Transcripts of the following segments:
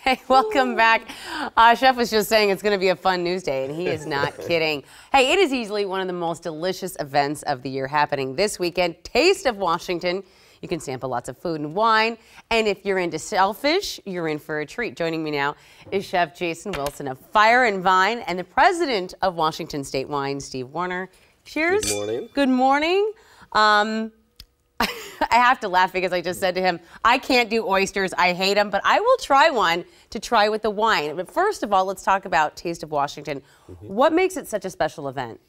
Hey, welcome back. Chef was just saying it's going to be a fun news day, and he is not kidding. Hey, it is easily one of the most delicious events of the year happening this weekend. Taste of Washington. You can sample lots of food and wine. And if you're into shellfish, you're in for a treat. Joining me now is Chef Jason Wilson of Fire and Vine and the president of Washington State Wine, Steve Warner. Cheers. Good morning. Good morning. I have to laugh because I just said to him, I can't do oysters. I hate them, but I will try one to try with the wine. But first of all, let's talk about Taste of Washington. What makes it such a special event?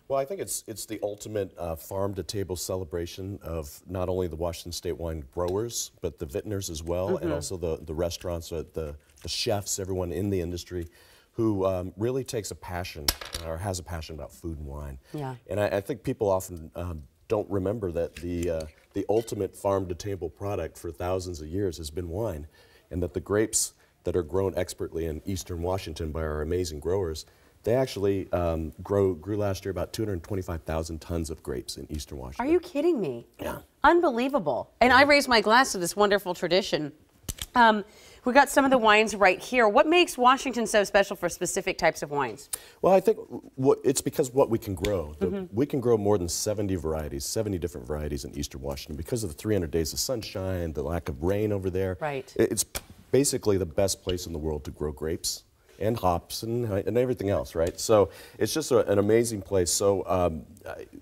Well, I think it's the ultimate farm-to-table celebration of not only the Washington State wine growers, but the vintners as well, and also the restaurants, the chefs, everyone in the industry who really takes a passion or has a passion about food and wine. Yeah. And I think people often don't remember that the ultimate farm-to-table product for thousands of years has been wine, and that the grapes that are grown expertly in eastern Washington by our amazing growers, they actually grew last year about 225,000 tons of grapes in eastern Washington. Are you kidding me? Yeah. Unbelievable. And I raise my glass to this wonderful tradition. We got some of the wines right here. What makes Washington so special for specific types of wines? Well, I think it's because what we can grow. We can grow more than 70 varieties, 70 different varieties in eastern Washington because of the 300 days of sunshine, the lack of rain over there. Right. It's basically the best place in the world to grow grapes and hops and everything else, right? So it's just an amazing place. So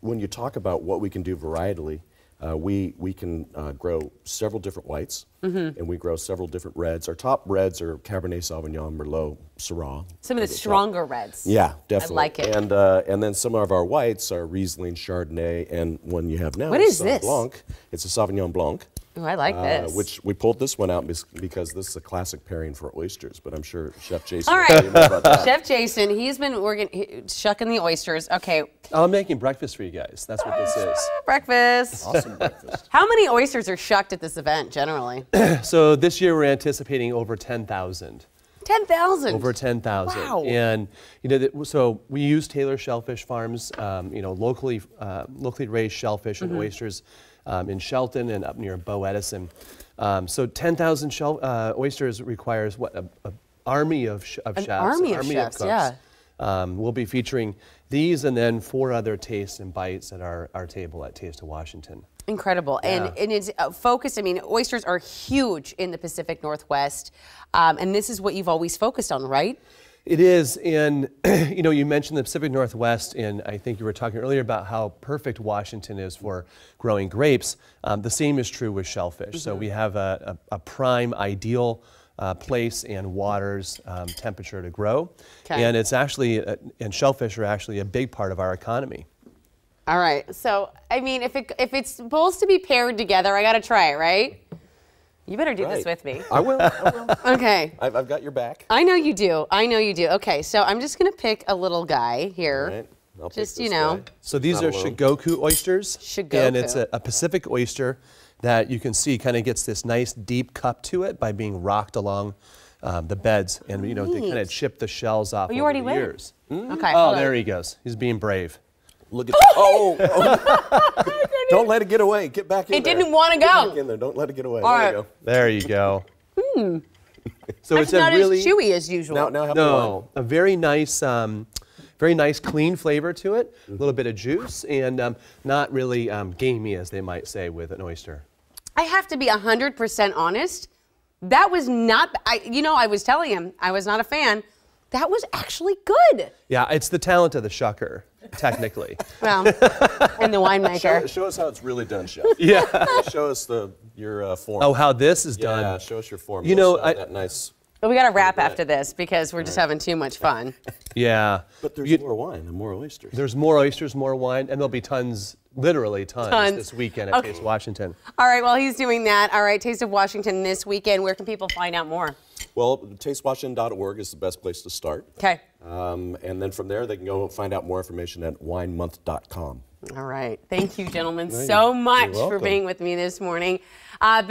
when you talk about what we can do varietally, we can grow several different whites, and we grow several different reds. Our top reds are Cabernet Sauvignon, Merlot, Syrah. Some of the stronger reds. Yeah, definitely. I like it. And then some of our whites are Riesling, Chardonnay, and one you have now. What is this? Blanc. It's a Sauvignon Blanc. Oh, I like this. Which we pulled this one out because this is a classic pairing for oysters, but I'm sure Chef Jason All will right. tell you more about that. Chef Jason, he's been shucking the oysters. Okay. I'm making breakfast for you guys. That's what this is. Breakfast. Awesome breakfast. How many oysters are shucked at this event, generally? So this year we're anticipating over 10,000. 10,000. Over 10,000. Wow. And so we use Taylor Shellfish Farms, locally raised shellfish and oysters in Shelton and up near Bow Edison. So 10,000 oysters requires what, an army of chefs, army of chefs, cooks. Yeah. We'll be featuring these and then 4 other tastes and bites at our table at Taste of Washington. Incredible. Yeah. And it's focused, I mean, oysters are huge in the Pacific Northwest, and this is what you've always focused on, right? It is, and you mentioned the Pacific Northwest, and I think you were talking earlier about how perfect Washington is for growing grapes. The same is true with shellfish. So we have a prime, ideal place and waters, temperature to grow. Okay. And it's actually, and shellfish are actually a big part of our economy. All right. So, I mean, if it's supposed to be paired together, I got to try it, right? You better do this with me. I will. Okay. I've got your back. I know you do. I know you do. Okay, so I'm just going to pick a little guy here. All right. I'll pick Just, this guy. So these are Shikoku oysters. Shikoku. And it's a Pacific oyster that you can see kind of gets this nice deep cup to it by being rocked along the beds. And, they kind of chip the shells off you over already the went? years. Okay. Oh, there he goes. He's being brave. Look at Don't let it get away. Get back in there. It didn't want to Get go. back in there. Don't let it get away. All there right. you go. There you go. So That's it's not a really as chewy as usual. Now have the wine. a very nice clean flavor to it. A little bit of juice and not really gamey, as they might say with an oyster. I have to be 100% honest. That was not, I was telling him I was not a fan. That was actually good. Yeah, it's the talent of the shucker, technically. Well, and the winemaker. Show us how it's really done, Chef. Yeah. Show us your form. Oh, how this is yeah, done. show us your form. That nice. But we got to wrap after this because we're just having too much fun. Yeah. But there's more wine and more oysters. There's more oysters, more wine, and there'll be tons, literally tons. This weekend at Taste Washington. All right, well, he's doing that. All right, Taste of Washington this weekend. Where can people find out more? Well, tastewashington.org is the best place to start. Okay. And then from there, they can go find out more information at winemonth.com. All right. Thank you, gentlemen, so much for being with me this morning. Ben